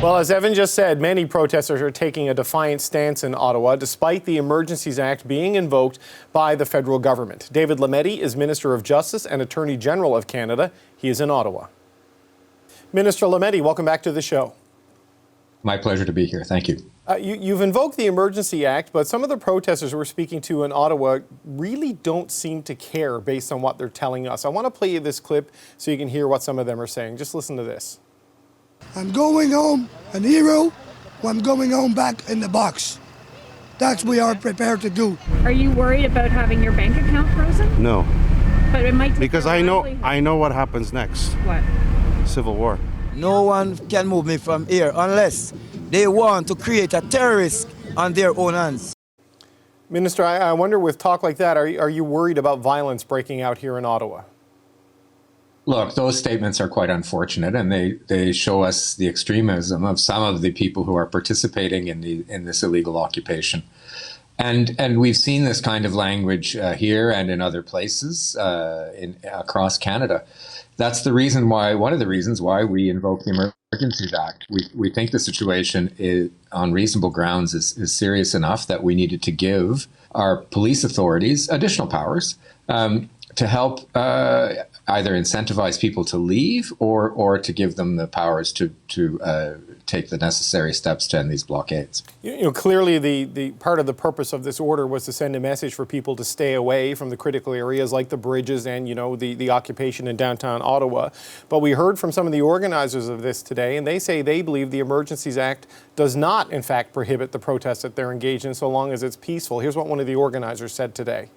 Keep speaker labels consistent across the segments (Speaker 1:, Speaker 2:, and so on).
Speaker 1: Well, as Evan just said, many protesters are taking a defiant stance in Ottawa, despite the Emergencies Act being invoked by the federal government. David Lametti is Minister of Justice and Attorney General of Canada. He is in Ottawa. Minister Lametti, welcome back to the show.
Speaker 2: My pleasure to be here. Thank you.
Speaker 1: You've invoked the Emergency Act, but some of the protesters we're speaking to in Ottawa really don't seem to care based on what they're telling us. I want to play you this clip so you can hear what some of them are saying. Just listen to this.
Speaker 3: I'm going home an hero, or I'm going home back in the box. That's what we are prepared to do.
Speaker 4: Are you worried about having your bank account frozen?
Speaker 5: No.
Speaker 4: But it might take
Speaker 5: because I know what happens next.
Speaker 4: What?
Speaker 5: Civil war.
Speaker 6: No one can move me from here unless they want to create a terrorist on their own hands.
Speaker 1: Minister, I wonder, with talk like that, are you worried about violence breaking out here in Ottawa?
Speaker 2: Look, those statements are quite unfortunate, and they show us the extremism of some of the people who are participating in this illegal occupation. And we've seen this kind of language here and in other places across Canada. That's the reason why, one of the reasons why we invoke the Emergencies Act. We think the situation is, on reasonable grounds, is serious enough that we needed to give our police authorities additional powers to help either incentivize people to leave or to give them the powers to take the necessary steps to end these blockades.
Speaker 1: You know, clearly the part of the purpose of this order was to send a message for people to stay away from the critical areas like the bridges and, you know, the occupation in downtown Ottawa. But we heard from some of the organizers of this today, and they say they believe the Emergencies Act does not, in fact, prohibit the protests that they're engaged in so long as it's peaceful. Here's what one of the organizers said today.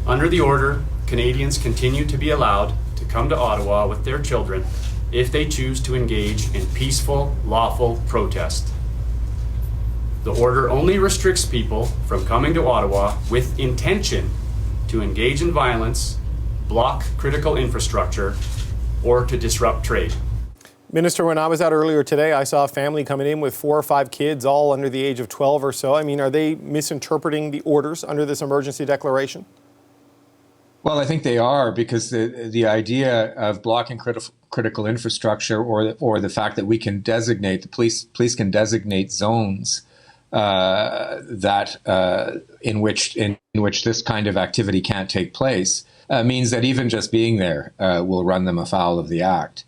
Speaker 7: Under the order, Canadians continue to be allowed to come to Ottawa with their children if they choose to engage in peaceful, lawful protest. The order only restricts people from coming to Ottawa with intention to engage in violence, block critical infrastructure, or to disrupt trade.
Speaker 1: Minister, when I was out earlier today, I saw a family coming in with 4 or 5 kids, all under the age of 12 or so. I mean, are they misinterpreting the orders under this emergency declaration?
Speaker 2: Well, I think they are, because the idea of blocking critical infrastructure, or the fact that we can designate, the police can designate zones that in which this kind of activity can't take place, means that even just being there will run them afoul of the act.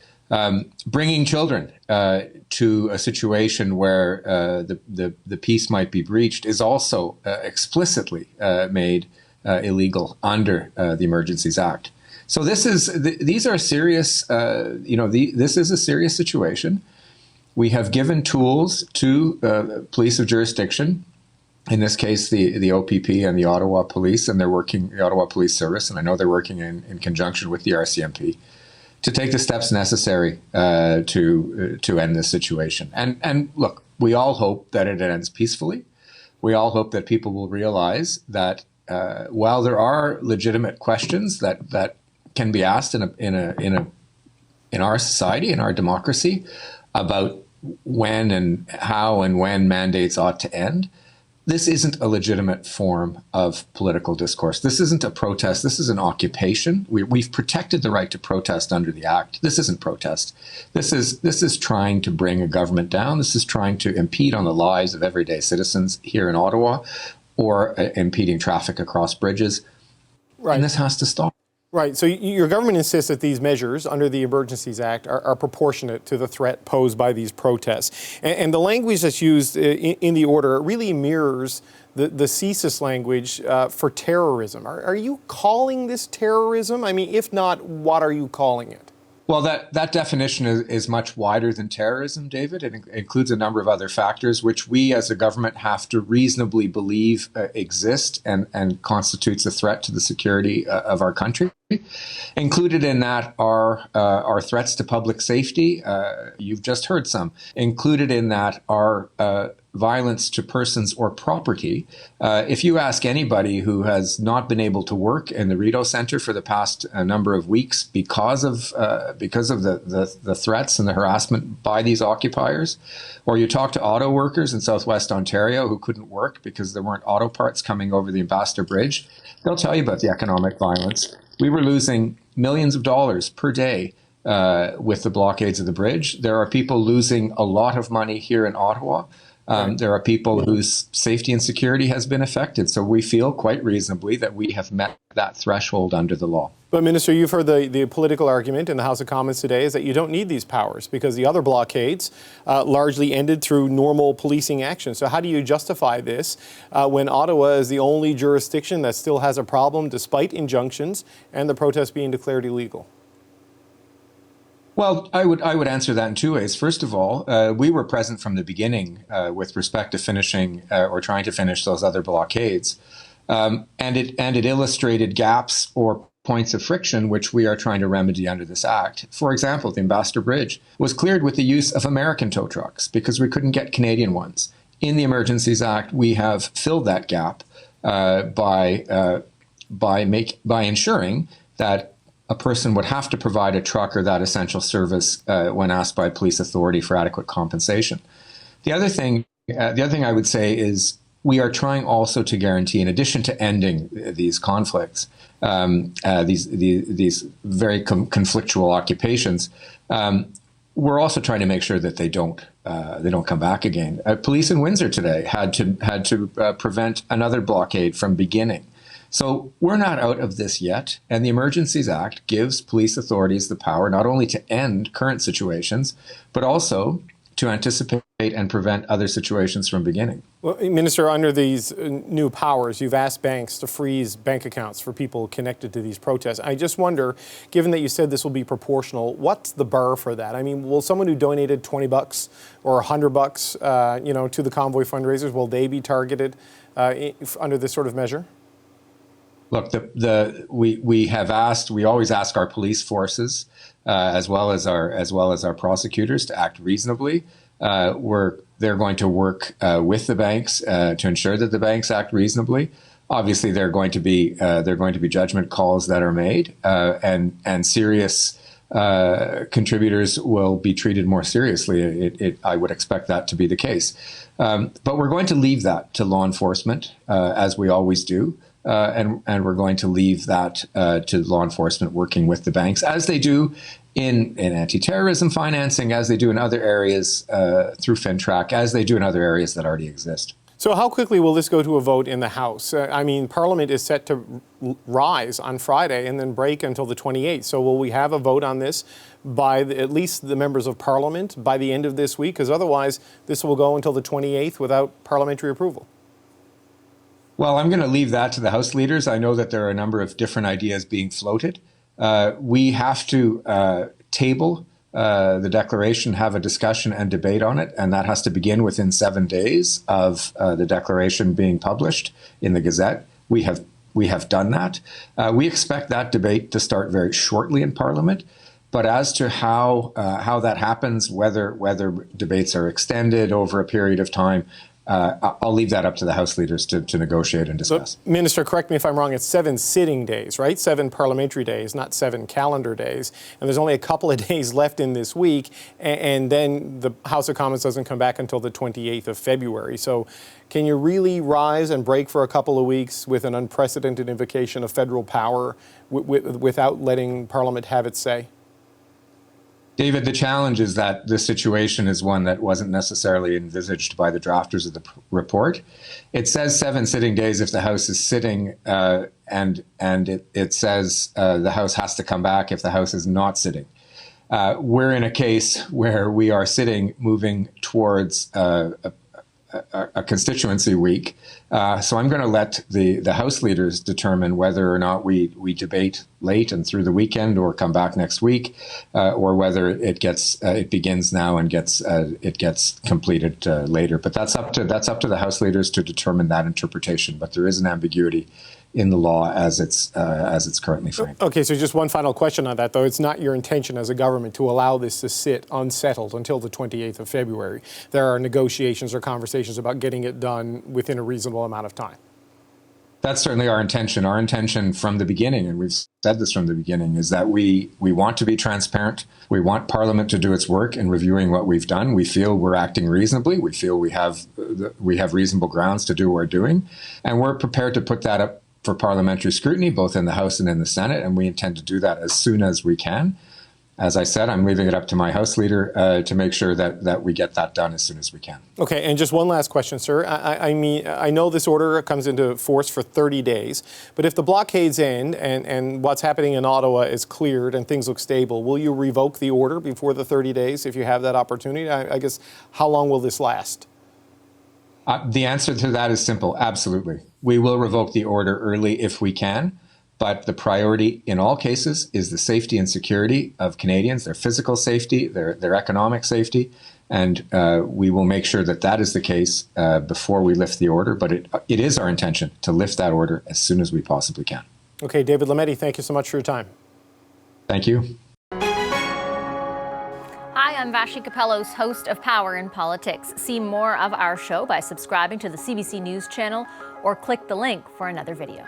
Speaker 2: Bringing children to a situation where the peace might be breached is also explicitly made illegal under the Emergencies Act. So these are serious. This is a serious situation. We have given tools to police of jurisdiction, in this case the OPP and the Ottawa Police, and the Ottawa Police Service, and I know they're working in conjunction with the RCMP to take the steps necessary to end this situation. And look, we all hope that it ends peacefully. We all hope that people will realize that while there are legitimate questions that can be asked in our society, in our democracy, about when and how and when mandates ought to end, this isn't a legitimate form of political discourse. This isn't a protest. This is an occupation. We've protected the right to protest under the Act. This isn't protest. This is trying to bring a government down. This is trying to impede on the lives of everyday citizens here in Ottawa, or impeding traffic across bridges. Right. And this has to stop.
Speaker 1: Right. So your government insists that these measures under the Emergencies Act are proportionate to the threat posed by these protests. And the language that's used in the order really mirrors the CSIS language for terrorism. Are you calling this terrorism? I mean, if not, what are you calling it?
Speaker 2: Well, that definition is much wider than terrorism, David. It includes a number of other factors which we as a government have to reasonably believe exist and constitutes a threat to the security of our country. Included in that are threats to public safety. You've just heard some. Included in that are violence to persons or property. If you ask anybody who has not been able to work in the Rideau Centre for the past number of weeks because of the threats and the harassment by these occupiers, or you talk to auto workers in Southwest Ontario who couldn't work because there weren't auto parts coming over the Ambassador Bridge, they'll tell you about the economic violence. We were losing millions of dollars per day with the blockades of the bridge. There are people losing a lot of money here in Ottawa. There are people whose safety and security has been affected. So we feel quite reasonably that we have met that threshold under the law.
Speaker 1: But Minister, you've heard the political argument in the House of Commons today is that you don't need these powers because the other blockades largely ended through normal policing action. So how do you justify this when Ottawa is the only jurisdiction that still has a problem despite injunctions and the protest being declared illegal?
Speaker 2: Well, I would answer that in two ways. First of all, we were present from the beginning with respect to finishing or trying to finish those other blockades, and it illustrated gaps or points of friction which we are trying to remedy under this act. For example, the Ambassador Bridge was cleared with the use of American tow trucks because we couldn't get Canadian ones. In the Emergencies Act, we have filled that gap by ensuring that a person would have to provide a truck or that essential service when asked by a police authority for adequate compensation. The other thing I would say is we are trying also to guarantee, in addition to ending these conflicts, these very conflictual occupations, we're also trying to make sure that they don't come back again. Police in Windsor today had to prevent another blockade from beginning. So we're not out of this yet, and the Emergencies Act gives police authorities the power not only to end current situations, but also to anticipate and prevent other situations from beginning.
Speaker 1: Well, Minister, under these new powers, you've asked banks to freeze bank accounts for people connected to these protests. I just wonder, given that you said this will be proportional, what's the bar for that? I mean, will someone who donated $20 or $100, to the convoy fundraisers, will they be targeted under this sort of measure?
Speaker 2: Look, we always ask our police forces as well as our prosecutors to act reasonably. They're going to work with the banks to ensure that the banks act reasonably. Obviously, there are going to be judgment calls that are made, and serious contributors will be treated more seriously. I would expect that to be the case, but we're going to leave that to law enforcement as we always do. And we're going to leave that to law enforcement working with the banks, as they do in anti-terrorism financing, as they do in other areas through FinTrack, as they do in other areas that already exist.
Speaker 1: So how quickly will this go to a vote in the House? I mean, Parliament is set to rise on Friday and then break until the 28th. So will we have a vote on this by at least the members of Parliament by the end of this week? Because otherwise, this will go until the 28th without parliamentary approval.
Speaker 2: Well, I'm going to leave that to the House leaders. I know that there are a number of different ideas being floated. We have to table the declaration, have a discussion and debate on it, and that has to begin within 7 days of the declaration being published in the Gazette. We have done that. We expect that debate to start very shortly in Parliament. But as to how that happens, whether debates are extended over a period of time, I'll leave that up to the House leaders to negotiate and discuss.
Speaker 1: So, Minister, correct me if I'm wrong, it's 7 sitting days, right? 7 parliamentary days, not 7 calendar days. And there's only a couple of days left in this week. And then the House of Commons doesn't come back until the 28th of February. So can you really rise and break for a couple of weeks with an unprecedented invocation of federal power without letting Parliament have its say?
Speaker 2: David, the challenge is that this situation is one that wasn't necessarily envisaged by the drafters of the report. It says 7 sitting days if the House is sitting, and it says the House has to come back if the House is not sitting. We're in a case where we are sitting, moving towards a constituency week. So I'm going to let the House leaders determine whether or not we debate late and through the weekend or come back next week, or whether it begins now and gets completed later. But that's up to the House leaders to determine that interpretation. But there is an ambiguity in the law as it's currently framed.
Speaker 1: Okay, so just one final question on that, though. It's not your intention as a government to allow this to sit unsettled until the 28th of February. There are negotiations or conversations about getting it done within a reasonable amount of time.
Speaker 2: That's certainly our intention. Our intention from the beginning, and we've said this from the beginning, is that we want to be transparent. We want Parliament to do its work in reviewing what we've done. We feel we're acting reasonably. We feel we have reasonable grounds to do what we're doing. And we're prepared to put that up for parliamentary scrutiny, both in the House and in the Senate, and we intend to do that as soon as we can. as I said, I'm leaving it up to my House Leader to make sure that we get that done as soon as we can.
Speaker 1: Okay, and just one last question, sir. I mean, I know this order comes into force for 30 days, but if the blockades end and what's happening in Ottawa is cleared and things look stable, will you revoke the order before the 30 days if you have that opportunity? I guess, how long will this last?
Speaker 2: The answer to that is simple. Absolutely. We will revoke the order early if we can. But the priority in all cases is the safety and security of Canadians, their physical safety, their economic safety. And we will make sure that that is the case before we lift the order. But it is our intention to lift that order as soon as we possibly can.
Speaker 1: Okay, David Lametti, thank you so much for your time.
Speaker 2: Thank you.
Speaker 8: Hi, I'm Vashi Capellos, host of Power in Politics. See more of our show by subscribing to the CBC News channel or click the link for another video.